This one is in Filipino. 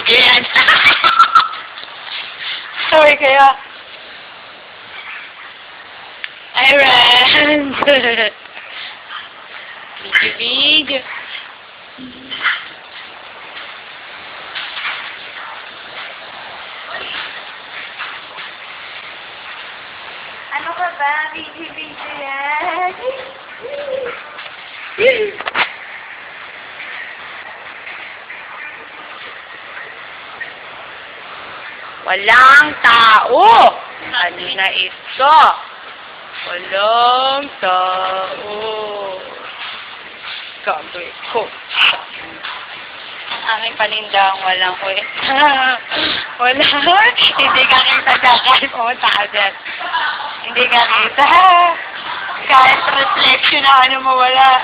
Yan. Sorry kaya. I ran. Big. Ano ka ba? Video yan. Walang tao. Ano na ito? Walang tao. Gagawin ko. Ang aking panindang walang kwet. Wala. Hindi ka kita dyan kahit pumunta ka dyan. Hindi ka kita. Kahit reflection na ano mo wala.